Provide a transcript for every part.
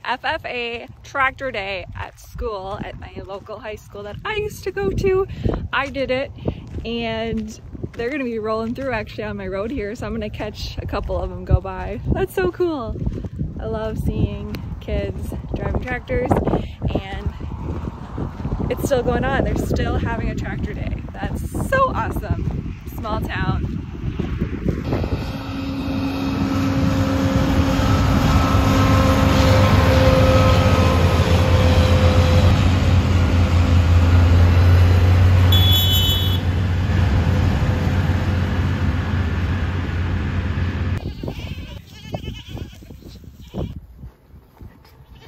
FFA tractor day at school at my local high school that I used to go to. I did it, and they're gonna be rolling through actually on my road here, so I'm gonna catch a couple of them go by. That's so cool. I love seeing kids driving tractors, and it's still going on. They're still having a tractor day. That's so awesome. Small town.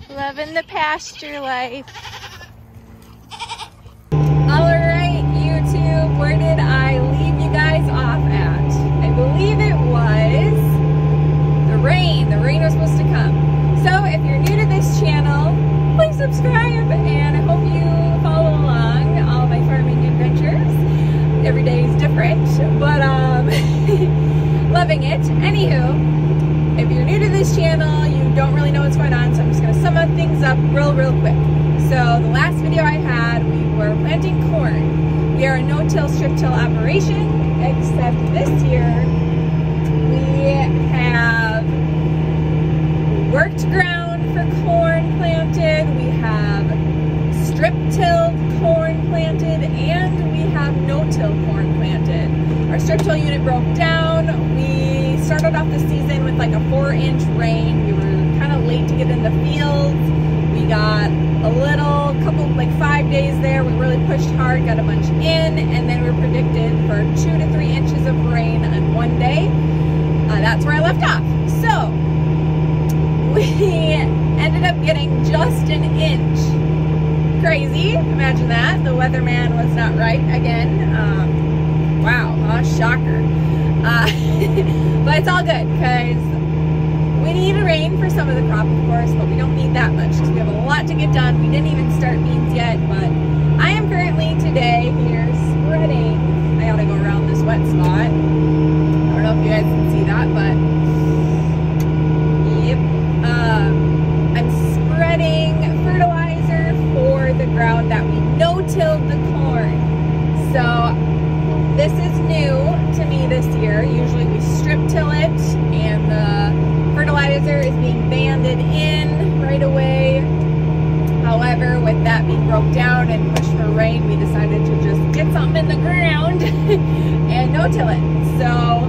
Loving the pasture life. Alright, YouTube, where did I leave you guys off at? I believe it was the rain. The rain was supposed to come. So if you're new to this channel, please subscribe, and I hope you follow along all my farming adventures. Every day is different, but loving it. Anywho, if you're new to this channel, you don't really know what's going on, so I'm just going to sum up things up real quick. So the last video I had, we were planting corn. We are a no-till, strip-till operation, except this year we have worked ground for corn planted, we have strip-tilled corn planted, and we have no-till corn planted. Our strip-till unit broke down. We started off the season with like a 4-inch rain. We were kind of late to get in the fields. We got a little, like 5 days there. We really pushed hard, got a bunch in, and then we were predicted for 2 to 3 inches of rain on one day. That's where I left off. So we ended up getting just an inch. Crazy, imagine that. The weatherman was not right again. Wow, shocker. But it's all good, because we need rain for some of the crop, of course, but we don't need that much because we have a lot to get done. We didn't even start beans yet, but I am currently today here spreading. I gotta go around this wet spot. I don't know if you guys can see that, but yep. I'm spreading fertilizer for the ground that we no-tilled the corn. So this is new to me this year. Usually we strip-till it, and the fertilizer is being banded in right away. However, with that being broke down and pushed for rain, we decided to just get something in the ground and no-till it. So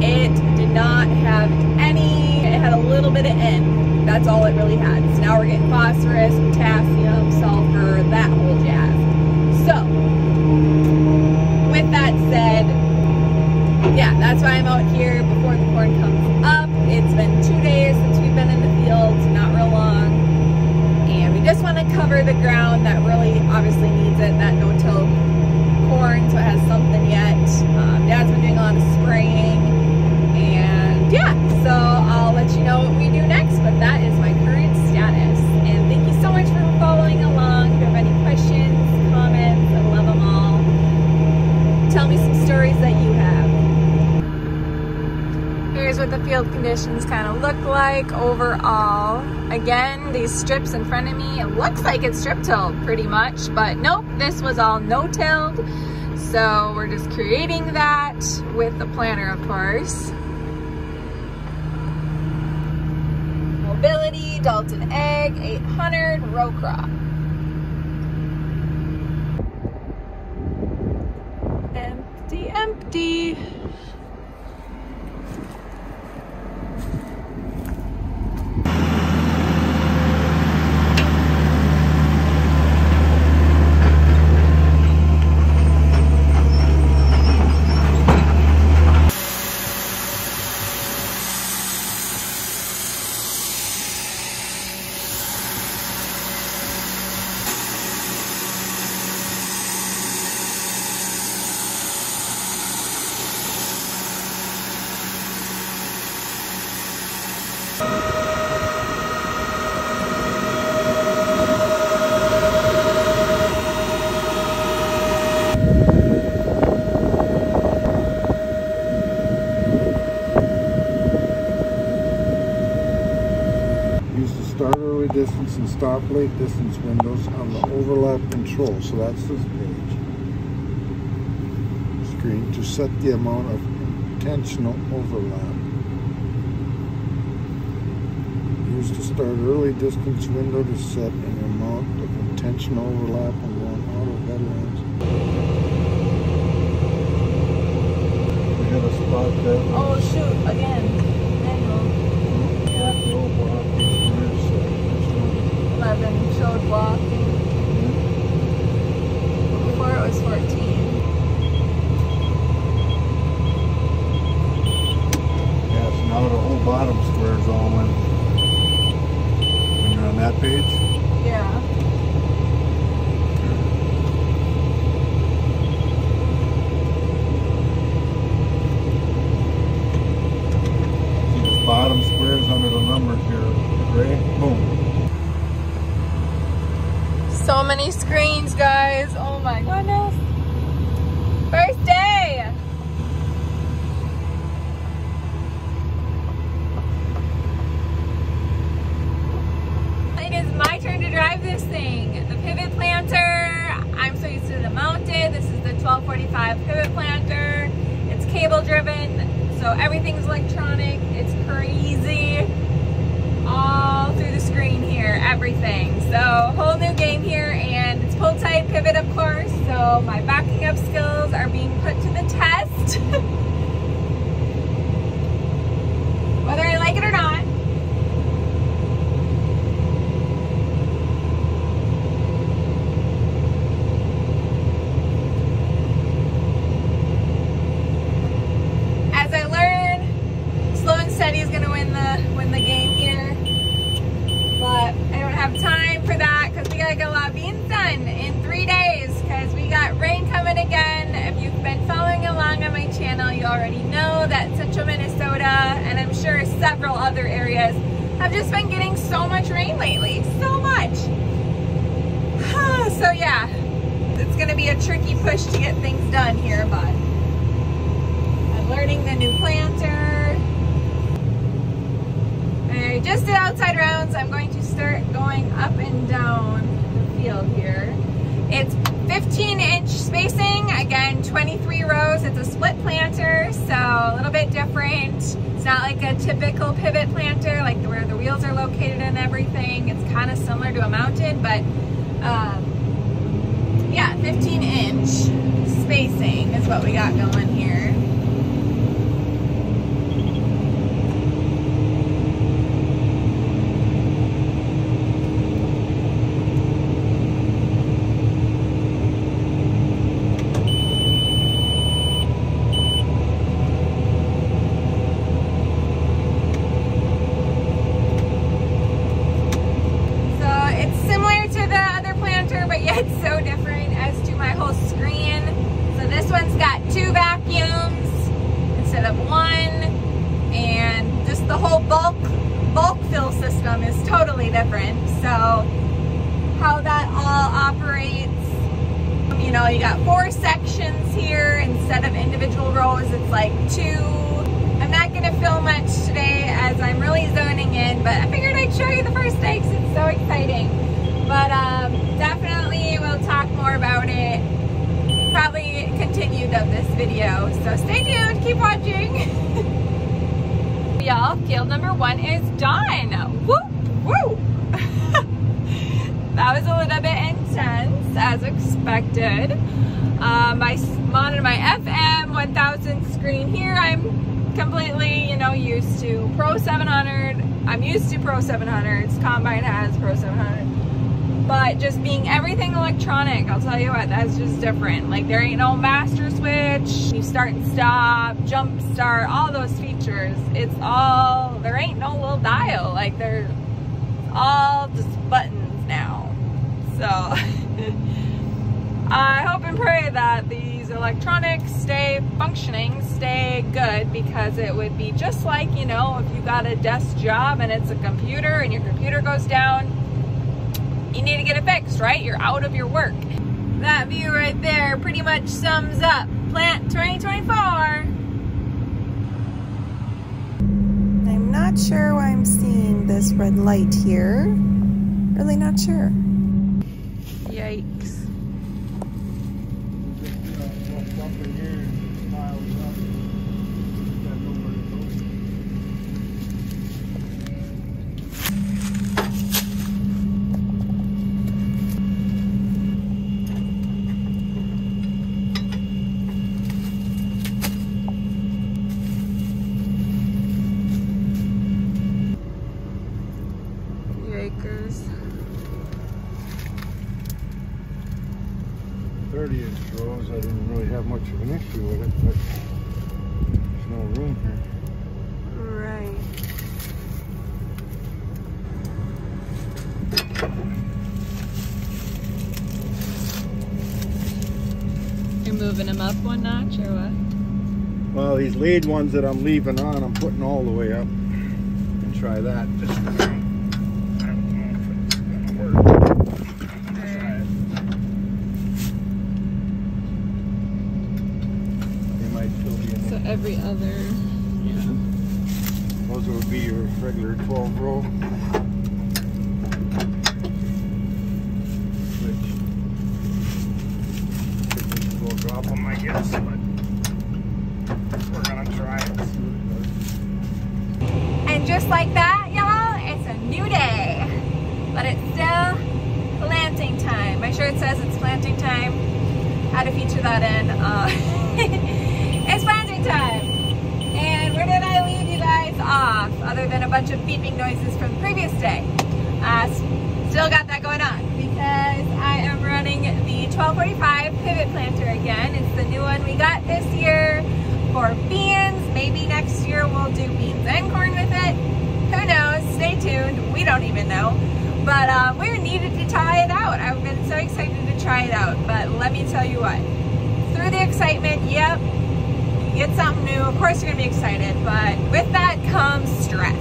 it did not have any, it had a little bit of N. That's all it really had. So now we're getting phosphorus, potassium, sulfur, that whole jazz. So with that said, yeah, that's why I'm out here before the corn comes up. It's been 2 days since we've been in the fields, not real long. And we just want to cover the ground that really obviously needs it, that no-till corn, so it has something yet. Dad's been doing a lot of spraying. And yeah, so I'll let you know what we do next, but that is my current status. And thank you so much for following along. If you have any questions, comments, I love them all. Tell me some stories that you have. Here's what the field conditions kind of look like overall. Again, these strips in front of me, it looks like it's strip-tilled pretty much, but nope, this was all no-tilled. So we're just creating that with the planter, of course. Mobility, Dalton Egg, 800, row crop. Empty, empty. stoplight distance windows on the overlap control. So that's this page. Screen to set the amount of intentional overlap. Use the start early distance window to set an amount of intentional overlap along auto headlines. We have a spot that. Oh shoot! Again. Manual. Yeah. 11 showed walking. Before it was 14. Yeah, so now the whole bottom square is all in. When you're on that page? Yeah. See the bottom squares under the numbers here. Gray, boom. So many screens, guys. Oh my goodness. First day. It is my turn to drive this thing. The pivot planter. I'm so used to the mounted. This is the 1245 pivot planter. It's cable driven, so everything's electronic. It's crazy. All through the screen here, everything. So whole new game here, and it's pull type pivot, of course, so my backing up skills are being put to the test. Whether I like it or not. As I learn, slow and steady is gonna win the game here. But I don't have time for that because we gotta get a lot of beans done in 3 days because we got rain coming again. If you've been following along on my channel, you already know that central Minnesota, and I'm sure several other areas, have just been getting so much rain lately. So much. So yeah, it's gonna be a tricky push to get things done here, but I'm learning the new planter. I just did outside rounds. I'm going to start going up and down the field here. It's 15-inch spacing, again 23 rows. It's a split planter, so a little bit different. It's not like a typical pivot planter, like where the wheels are located and everything. It's kind of similar to a mounted, but yeah, 15-inch spacing is what we got going here. It's so different as to my whole screen. So this one's got 2 vacuums instead of 1, and just the whole bulk fill system is totally different. So how that all operates, you know, you got 4 sections here instead of individual rows. It's like 2. I'm not gonna film much today as I'm really zoning in, but I figured I'd show you the first day because it's so exciting. But definitely we'll talk more about it, probably continued of this video. So stay tuned, keep watching. Y'all, field number 1 is done. Woo, woo. That was a little bit intense as expected. My FM 1000 screen here, I'm completely, you know, used to Pro 700. I'm used to Pro 700s. Combine has Pro 700. But just being everything electronic, I'll tell you what, that's just different. Like there ain't no master switch, you start and stop, jump start, all those features. It's all, there ain't no little dial. Like they're all just buttons now. So I hope and pray that these electronics stay functioning, stay good, because it would be just like, you know, if you got a desk job and it's a computer and your computer goes down, you need to get it fixed, right? You're out of your work. That view right there pretty much sums up Plant 2024. I'm not sure why I'm seeing this red light here. really not sure. Yikes. Yikers. 30-inch rows, I didn't really have much of an issue with it, but there's no room here. Right. You're moving them up one notch or what? Well, these lead ones that I'm leaving on, I'm putting all the way up. And try that. Just I don't know if it's gonna work. They might still be in So there. every other, yeah. Those would be your regular 12 row. Which we'll drop them, I guess, but we're gonna try it. And just like that, y'all, it's a new day. But it's still planting time. My shirt says it's planting time. Had to feature that in. It's planting time. And where did I leave you guys off? Other than a bunch of beeping noises from the previous day. Still got that going on because I am running the 1245 pivot planter again. It's the new one we got this year for beans. Maybe next year we'll do beans and corn with it. Who knows? Stay tuned. We don't even know. But we needed to try it out. I've been so excited to try it out. But let me tell you what. Through the excitement, yep, you get something new. Of course you're going to be excited. But with that comes stress.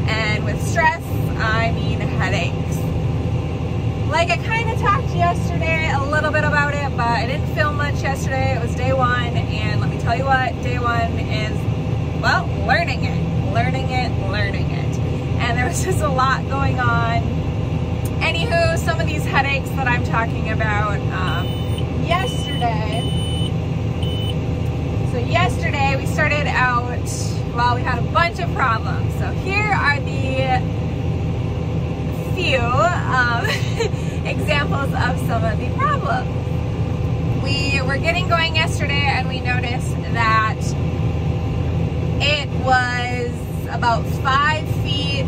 And with stress, I mean headaches. Like I kind of talked yesterday a little bit about it, but I didn't film much yesterday. It was day one, and let me tell you what, day one is, well, learning it. And there was just a lot going on. Anywho, some of these headaches that I'm talking about yesterday. So yesterday we started out, well, we had a bunch of problems. So here are the few examples of some of the problems. We were getting going yesterday and we noticed that it was about 5 feet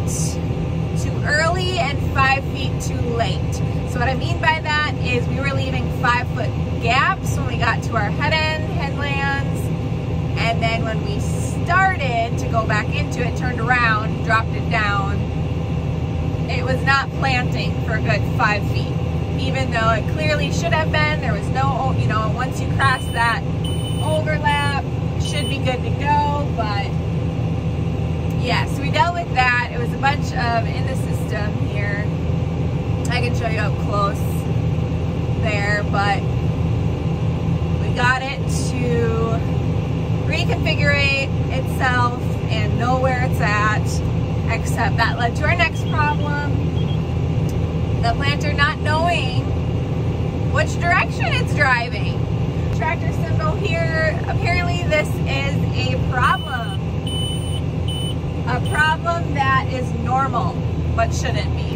too early and 5 feet too late. So what I mean by that is we were leaving 5-foot gaps when we got to our headlands, and then when we started to go back into it, turned around, dropped it down, it was not planting for a good 5 feet. Even though it clearly should have been, there was no, you know, once you cross that overlap, should be good to go, but yeah, so we dealt with that. It was a bunch of in the system here. I can show you up close there, but we got it to reconfigure itself and know where it's at, except that led to our next problem. The planter not knowing which direction it's driving. Tractor symbol here, apparently this is a problem. A problem that is normal, but shouldn't be.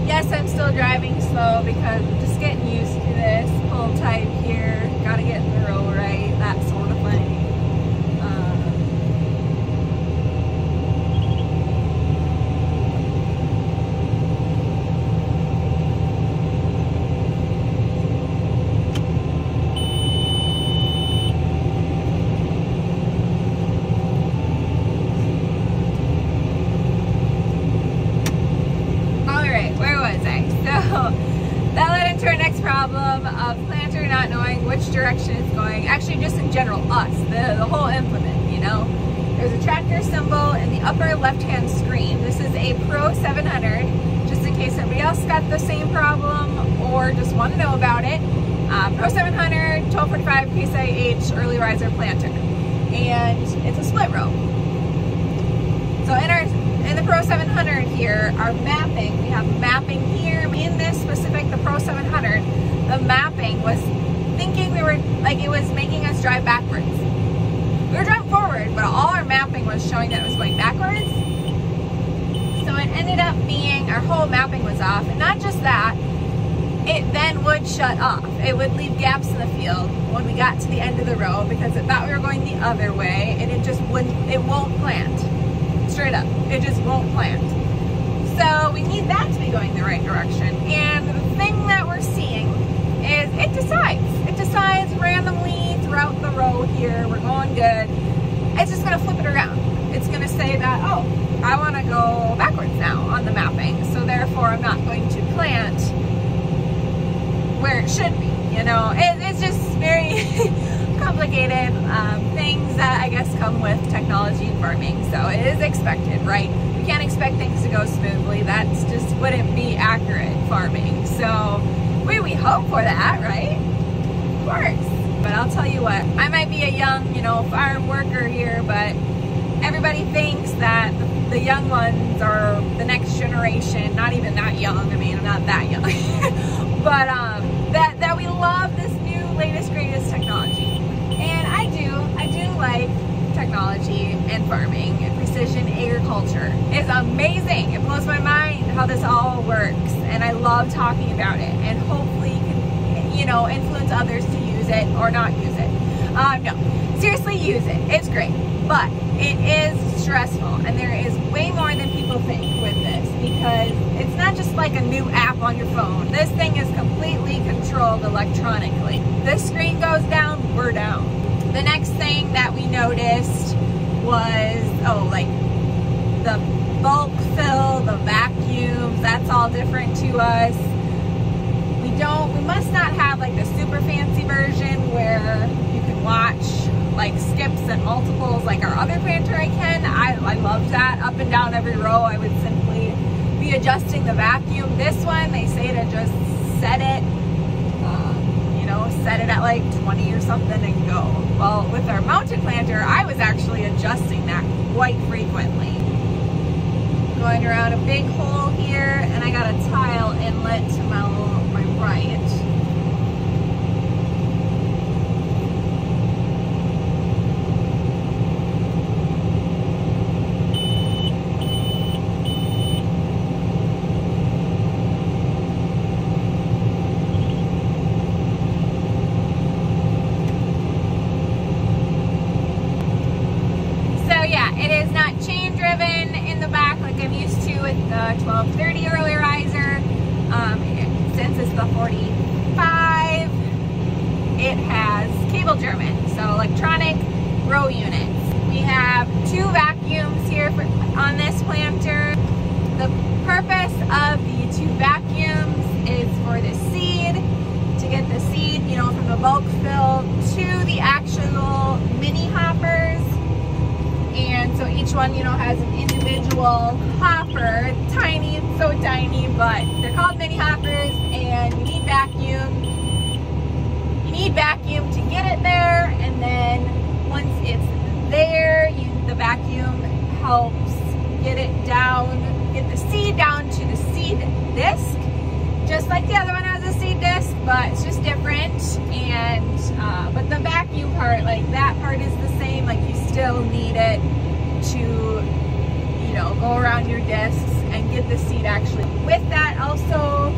Yes, I'm still driving slow because I'm just getting used to this pull type here. Gotta get the row right, that sort of thing. That led into our next problem of planter not knowing which direction it's going. Actually, just in general, us, the whole implement, you know. There's a tractor symbol in the upper left-hand screen. This is a Pro 700, just in case anybody else got the same problem or just want to know about it, Pro 700 1245 Case IH early riser planter, and it's a split row. So in the Pro 700 here, our mapping, we have mapping here in this specific, the Pro 700, the mapping was thinking we were, like, it was making us drive backwards. We were driving forward, but all our mapping was showing that it was going backwards. So it ended up being, our whole mapping was off, and not just that, it then would shut off. It would leave gaps in the field when we got to the end of the row because it thought we were going the other way, and it just wouldn't, it won't plant. Straight up, it just won't plant. So we need that to be going the right direction. And the thing that we're seeing is it decides randomly throughout the row here, we're going good. It's just gonna flip it around. It's gonna say that, oh, I wanna go backwards now on the mapping, so therefore I'm not going to plant where it should be. You know, it's just very complicated things that I guess come with technology and farming. So it is expected, right? We can't expect things to go smoothly. That's just wouldn't be accurate farming. So we hope for that, right? Of course. But I'll tell you what, I might be a young, you know, farm worker here, but everybody thinks that the young ones are the next generation. Not even that young. I mean, I'm not that young. But that we love this new latest greatest technology. And I do like technology and farming and precision agriculture. It's amazing. It blows my mind how this all works, and I love talking about it, and hopefully can, you know, influence others to use it or not use it. No, seriously, use it. It's great, but it is stressful, and there is way more than people think with this, because it's not just like a new app on your phone. This thing is completely controlled electronically. This screen goes down, we're down. The next thing that we noticed was, oh, like the bulk fill, the vacuums, that's all different to us. We must not have like the super fancy version where you can watch like skips and multiples like our other planter I can. I love that. Up and down every row I would simply be adjusting the vacuum. This one, they say to just set it, you know, set it at like 20 or something and go. Well, with our mounted planter, I was actually adjusting that quite frequently. Going around a big hole here, and I got a tile inlet to my right. With the 1230 early riser, since it's the 45, it has cable German, so electronic row units. We have 2 vacuums here on this planter. The purpose of the 2 vacuums is for the seed, to get the seed, you know, from the bulk fill to the actual mini hoppers. And so each one, you know, has an individual hopper, tiny, so tiny, but they're called mini hoppers, and you need vacuum. You need vacuum to get it there, and then once it's there, the vacuum helps get it down, get the seed down to the seed disc, just like the other one has a seed disc, but it's just different. And but the vacuum part, like that part is the same, like you still need it to, you know, go around your discs and get the seed actually. With that also,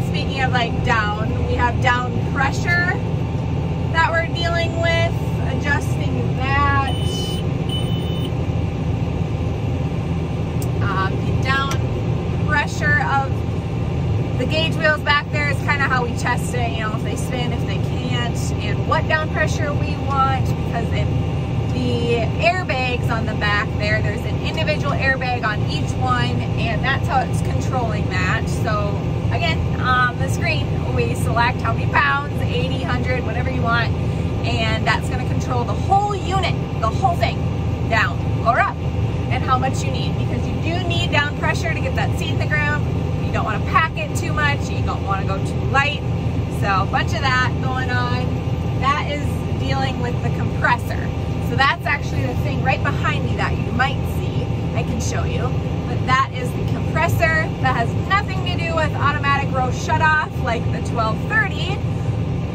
speaking of like down, we have down pressure that we're dealing with, adjusting that. The down pressure of the gauge wheels back there is kind of how we test it, you know, if they spin, if they can't, and what down pressure we want, because if the airbags on the back there's an individual airbag on each one, and that's how it's controlling that. So again, on the screen, we select how many pounds, 80, 100, whatever you want, and that's going to control the whole unit, the whole thing, down or up. And how much you need, because you do need down pressure to get that seed in the ground. You don't want to pack it too much. You don't want to go too light. So a bunch of that going on. That is dealing with the compressor. So that's actually the thing right behind me that you might see. I can show you. But that is the compressor. That has nothing to do with automatic row shutoff like the 1230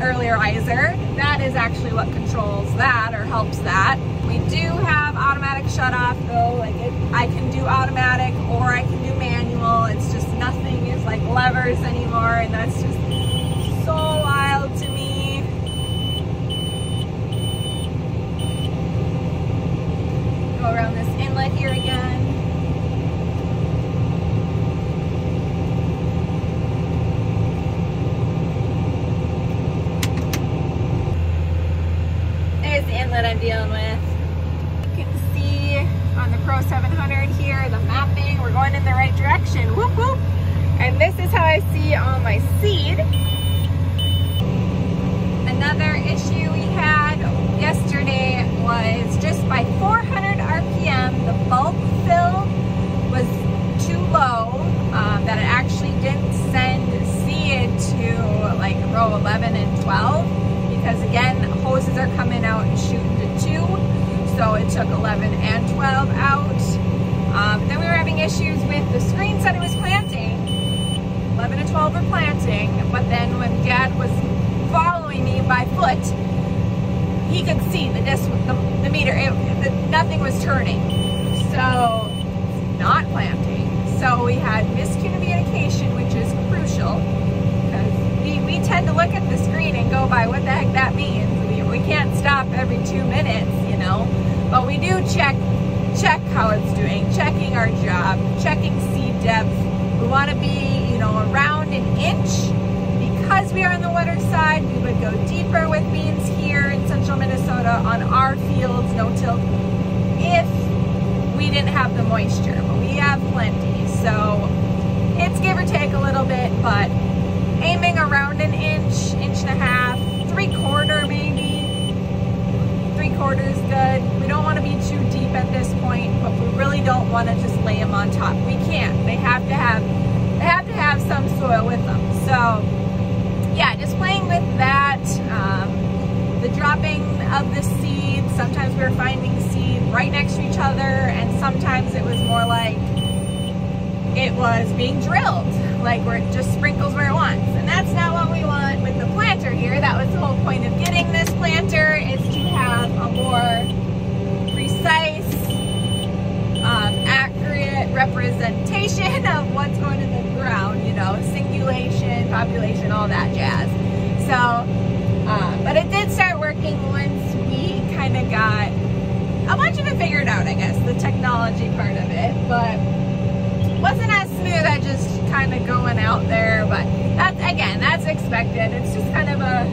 earlier riser. That is actually what controls that or helps that. We do have automatic shutoff though. Like I can do automatic or I can do manual. It's just nothing is like levers anymore, and that's just so wild to me. Go around this inlet here again. There's the inlet I'm dealing with. You can see on the Pro 700 here, the mapping, we're going in the right direction. Whoop whoop. And this is how I see all my seed. Another issue we had yesterday was just by 400 RPM, the bulk fill was too low, that it actually didn't send seed to like row 11 and 12, because again, hoses are coming out and shooting to 2, so it took 11 and 12 out. Then we were having issues with the screen said it was planting, 11 and 12 were planting, but then when Dad was following me by foot, he could see the disc, the meter, nothing was turning, so not planting. So we had miscommunication, which is crucial, because we tend to look at the screen and go by what the heck that means. We can't stop every 2 minutes, you know, but we do check how it's doing, checking our job, checking seed depth. We want to be, you know, around an inch. Because we are on the wetter side, we would go deeper with beans here in central Minnesota on our fields, no-till, if we didn't have the moisture, but we have plenty. So it's give or take a little bit, but aiming around an inch, inch and a half, 3/4 maybe. 3/4 is good. We don't want to be too deep at this point, but we really don't want to just lay them on top. We can't. They have to have some soil with them. So yeah, just playing with that, the dropping of the seed. Sometimes we were finding seed right next to each other, and sometimes it was more like it was being drilled, like where it just sprinkles where it wants. And that's not what we want with the planter here. That was the whole point of getting this planter, is to have a more precise, accurate representation of what's going in the ground, you know, singulation, population, all that jazz. So, but it did start working once we kind of got a bunch of it figured out, I guess, the technology part of it, but wasn't as smooth as just kind of going out there, but that's, again, that's expected. It's just kind of a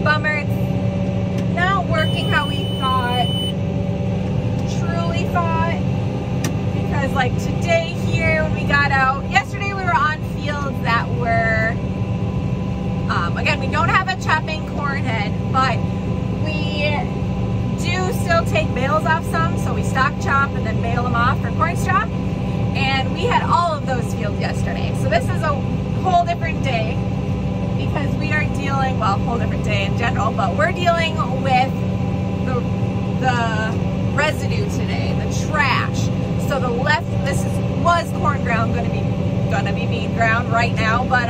bummer. It's not working how we thought, truly thought, because like today here when we got out, yesterday we were on fields that were, again, we don't have a chopping corn head, but we do still take bales off some, so we stock chop and then bale them off for corn straw, and we had all of those fields yesterday. So this is a whole different day, because we are dealing, well, whole different day in general, but we're dealing with the residue today, the trash. So the left, was corn ground, gonna be bean ground right now, but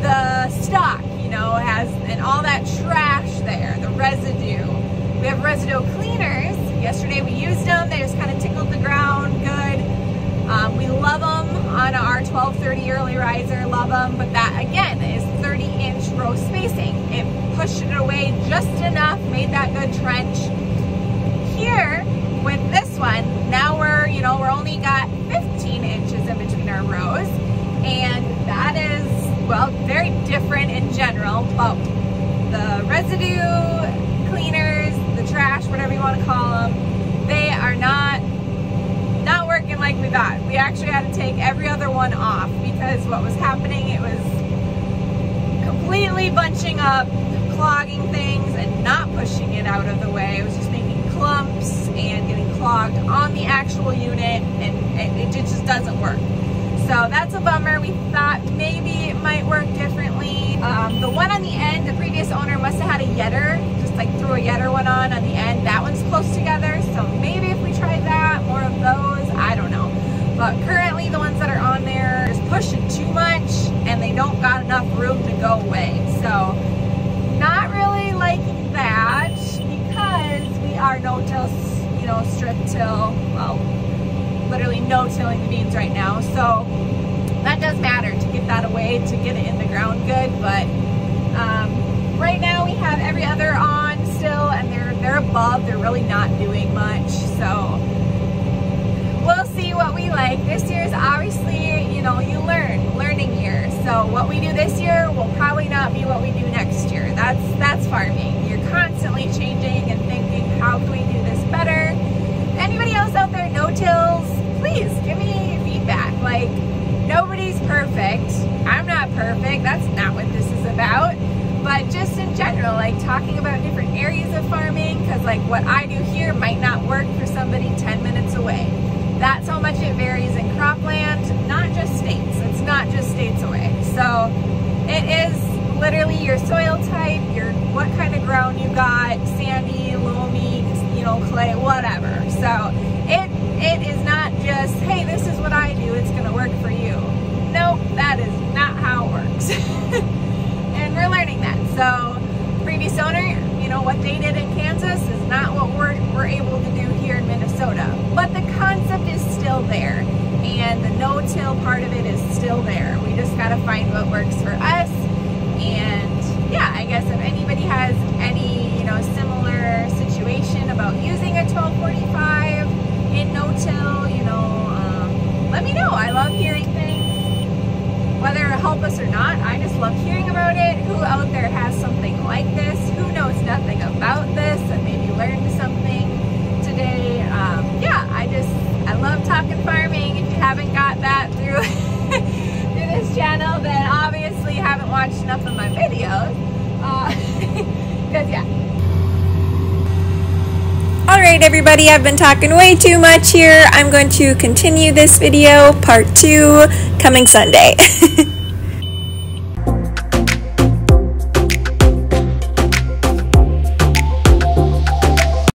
the stock, you know, has, and all that trash there, the residue. We have residue cleaners. Yesterday we used them. They just kind of tickled the ground good. We love them on our 1230 early riser, love them, but that again is 30-inch row spacing. It pushed it away just enough, made that good trench. Here with this one, now we're, you know, we're only got 15 inches in between our rows, and that is, well, very different in general, but the residue cleaners, the trash, whatever you want to call them, they are not working like we thought. We actually had to take every other one off, because what was happening, it was completely bunching up, clogging things, and not pushing it out of the way. It was just making clumps and getting clogged on the actual unit, and it just doesn't work. So that's a bummer. We thought maybe it might work differently. The one on the end, the previous owner must have had a Yetter, just like threw a Yetter one on the end. That one's close together, so maybe if we tried that, more of those, I don't know. But currently the ones that are on there are just pushing too much and they don't got enough room to go away. So not really liking that, because we are no-till, you know, strip till, well, literally no-tilling the beans right now. So that does matter to get that away, to get it in the ground good. But right now we have every other on still, and they're above. They're really not doing much. So we'll see what we like. This year is obviously, you know, learning year. So what we do this year will probably not be what we do next year. That's farming. You're constantly changing and thinking, how can we do this better? Anybody else out there no-tills, please give me feedback. Like, nobody's perfect. I'm not perfect. That's not what this is about. But just in general, like talking about different areas of farming, because like what I do here might not work for somebody 10 minutes away. That's how much it varies in cropland, not just states. It's not just states away. So it is literally your soil type, what kind of ground you got, sandy, loamy, you know, clay, whatever. So it is not just, hey, this is what I do, it's gonna work for you. Nope, that is not how it works. And we're learning that. So previous owner, you know, what they did in Kansas is not what we're able to do here in Minnesota. But the concept is still there, and the no-till part of it is still there. We just gotta find what works for us. And yeah, I guess if anybody has any, you know, similar situation about using a 1245 in no-till, you know, let me know. I love hearing things, whether it'll help us or not. I just love hearing about it. Who out there has something like this? Who knows nothing about this and maybe learned something today? Yeah, I love talking farming. If you haven't got that through through this channel, then obviously you haven't watched enough of my videos. Because yeah. Alright everybody, I've been talking way too much here. I'm going to continue this video, part 2, coming Sunday.